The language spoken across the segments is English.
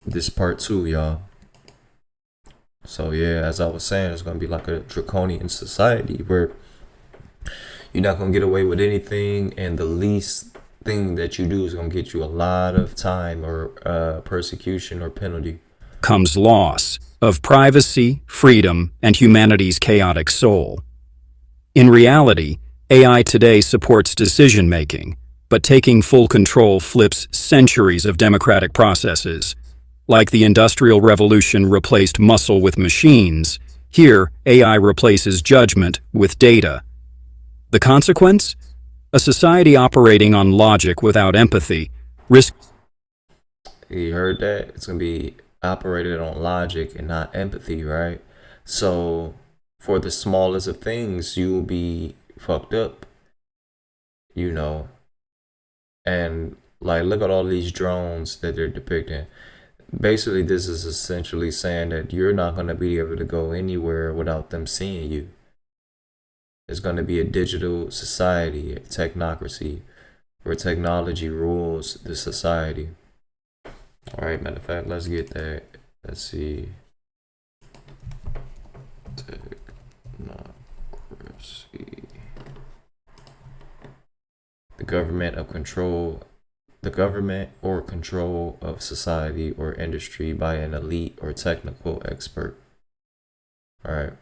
this part 2, y'all. So yeah, as I was saying, it's gonna be like a draconian society where you're not gonna get away with anything, and the least thing that you do is gonna get you a lot of time or persecution or penalty. Comes loss of privacy, freedom, and humanity's chaotic soul. In reality, AI today supports decision-making, but taking full control flips centuries of democratic processes. Like the Industrial Revolution replaced muscle with machines, here AI replaces judgment with data. The consequence? A society operating on logic without empathy risks. You heard that? It's gonna be operated on logic and not empathy, right? So for the smallest of things, you will be fucked up, you know. And like, look at all these drones that they're depicting. Basically, this is essentially saying that you're not gonna be able to go anywhere without them seeing you. It's gonna be a digital society, a technocracy, where technology rules the society. All right, matter of fact, let's get that. Let's see. Technocracy. The government or control of society or industry by an elite or technical expert. All right.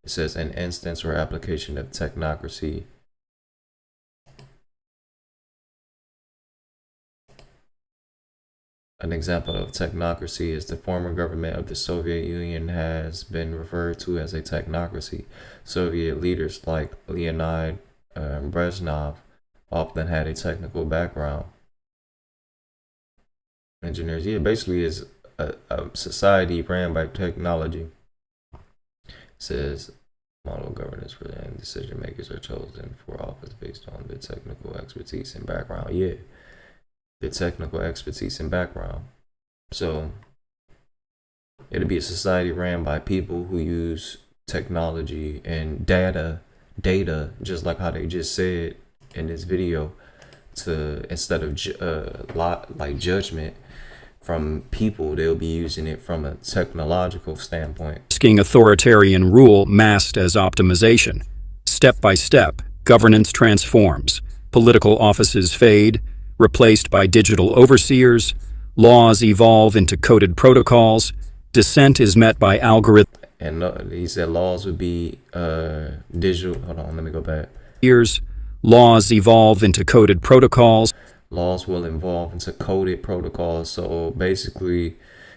It says an instance or application of technocracy. An example of technocracy is the former government of the Soviet Union has been referred to as a technocracy. Soviet leaders like Leonid Brezhnev often had a technical background. Engineers, yeah, basically is a society ran by technology. It says model governance and decision makers are chosen for office based on their technical expertise and background. Yeah, their technical expertise and background. So it'll be a society ran by people who use technology and data, just like how they just said in this video, to instead of like judgment from people, they'll be using it from a technological standpoint. Risking authoritarian rule masked as optimization. Step by step, governance transforms. Political offices fade, replaced by digital overseers. Laws evolve into coded protocols. Dissent is met by algorithms. And he said laws would be digital. Hold on, let me go back. Laws evolve into coded protocols. Laws will evolve into coded protocols. So basically,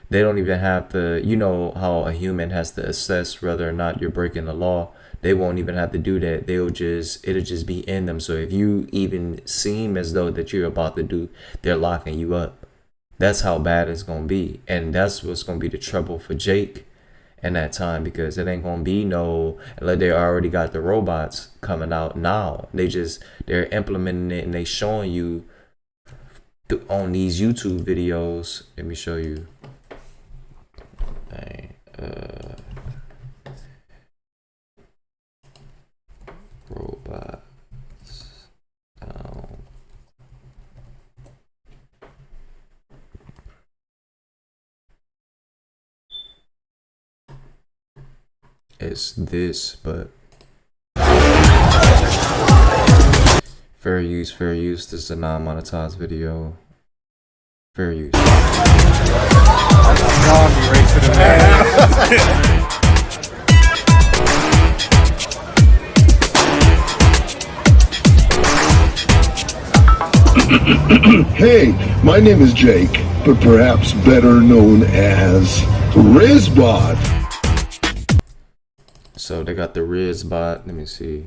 they don't even have to, you know how a human has to assess whether or not you're breaking the law. They won't even have to do that. It'll just be in them. So if you even seem as though that you're about to do, they're locking you up. That's how bad it's going to be. And that's what's going to be the trouble for Jake in that time, because it ain't going to be no, like, they already got the robots coming out now. They're implementing it, and they showing you on these YouTube videos. Let me show you. Robots. It's this, but fair use, fair use. This is a non-monetized video. Fair use. Hey, my name is Jake, but perhaps better known as Rizbot. So they got the Rizbot. Let me see.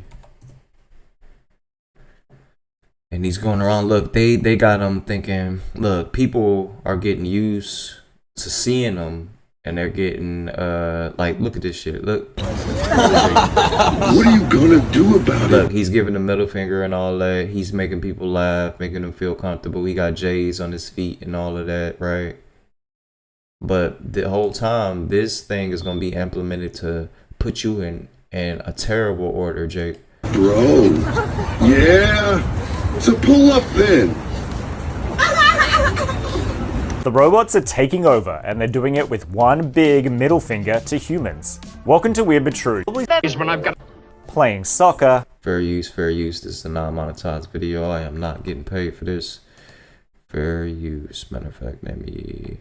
And he's going around. Look, they got him thinking, look, people are getting used to seeing them, and they're getting like, look at this shit. Look. What are you gonna do about it? Look, he's giving the middle finger and all that. He's making people laugh, making them feel comfortable. He got J's on his feet and all of that, right? But the whole time, this thing is gonna be implemented to put you in a terrible order, Jake. Bro, yeah. So pull up then. The robots are taking over, and they're doing it with one big middle finger to humans. Welcome to Weird But True. Playing soccer. Fair use, fair use. This is a non-monetized video. I am not getting paid for this. Fair use. Matter of fact, let me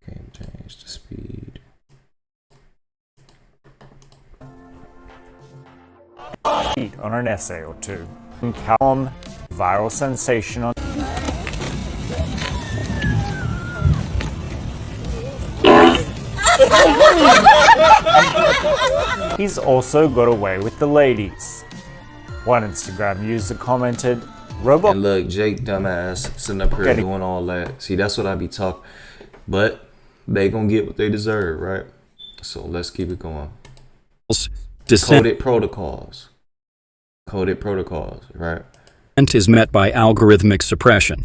change the speed. On an essay or two. Calm, viral sensation on. He's also got away with the ladies. One Instagram user commented, "Robot." And look, Jake dumbass sitting up here doing all that. See, that's what I be talking. But they gonna get what they deserve, right? So let's keep it going. Coded protocols. Coded protocols, right? Is met by algorithmic suppression.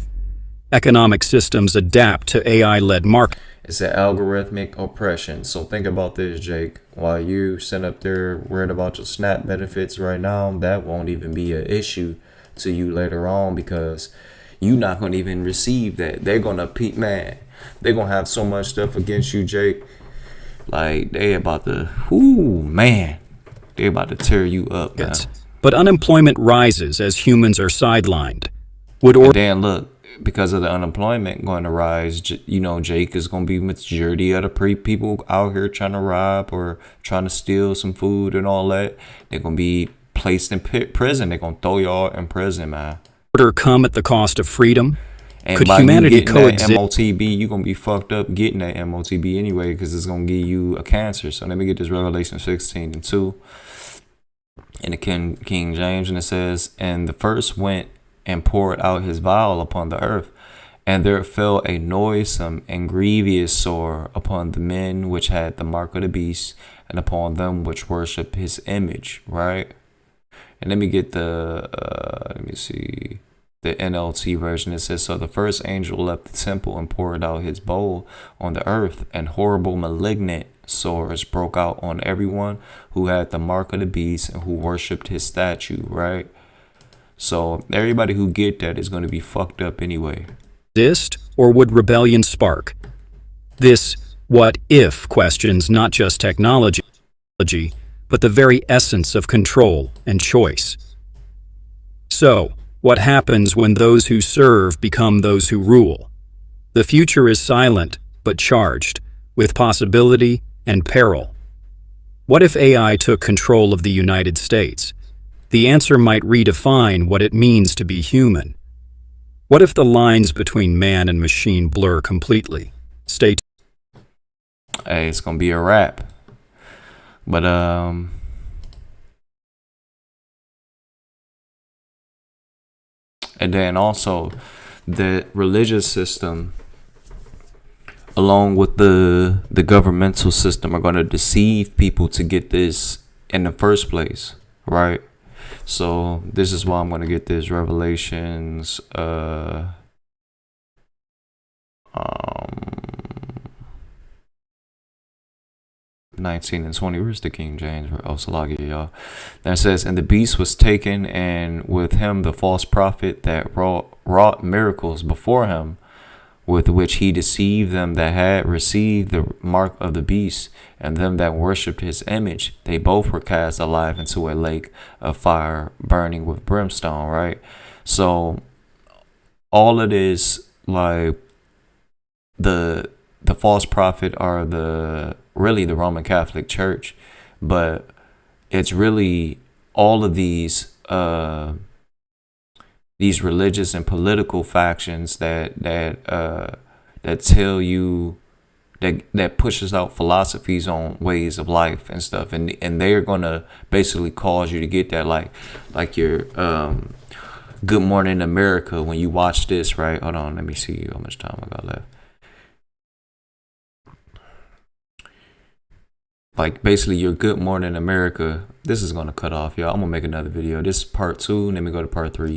Economic systems adapt to AI-led market. It's an algorithmic oppression. So think about this, Jake. While you sit up there worried about your SNAP benefits right now, that won't even be an issue to you later on because you're not going to even receive that. They're going to, man, they're going to have so much stuff against you, Jake. Like, they about to, man, they about to tear you up, man. But unemployment rises as humans are sidelined. Dan, look, because of the unemployment going to rise, you know, Jake is going to be majority of the people out here trying to rob or trying to steal some food and all that. They're going to be placed in prison. They're going to throw y'all in prison, man. Order come at the cost of freedom? And could by humanity you coexist? That MOTB, you're going to be fucked up getting that MOTB anyway because it's going to give you a cancer. So let me get this Revelation 16:2 in the King James, and it says, "And the first went and poured out his vial upon the earth, and there fell a noisome and grievous sore upon the men which had the mark of the beast, and upon them which worship his image." Right? And let me get the the NLT version. It says, "So the first angel left the temple and poured out his bowl on the earth, and horrible malignant sores broke out on everyone who had the mark of the beast and who worshipped his statue." Right? So everybody who get that is going to be fucked up anyway. Exist, or would rebellion spark? This what if questions not just technology, but the very essence of control and choice. So, what happens when those who serve become those who rule? The future is silent, but charged, with possibility and peril. What if AI took control of the United States? The answer might redefine what it means to be human. What if the lines between man and machine blur completely? Stay tuned. Hey, it's gonna be a wrap. But and then also the religious system along with the governmental system are going to deceive people to get this in the first place, right? So this is why I'm going to get this Revelations 19 and 20. Where's the King James? Oh, Salagia, y'all. Then it says, "And the beast was taken, and with him the false prophet that wrought miracles before him, with which he deceived them that had received the mark of the beast, and them that worshipped his image. They both were cast alive into a lake of fire burning with brimstone." Right? So all of this, like the false prophet are really the Roman Catholic Church, but it's really all of these religious and political factions that tell you that pushes out philosophies on ways of life and stuff, and they're gonna basically cause you to get that like your Good Morning America when you watch this, right? Hold on, let me see how much time I got left. Like basically your Good Morning America. This is gonna cut off, y'all. I'm gonna make another video. This is part 2, and then we go to part 3.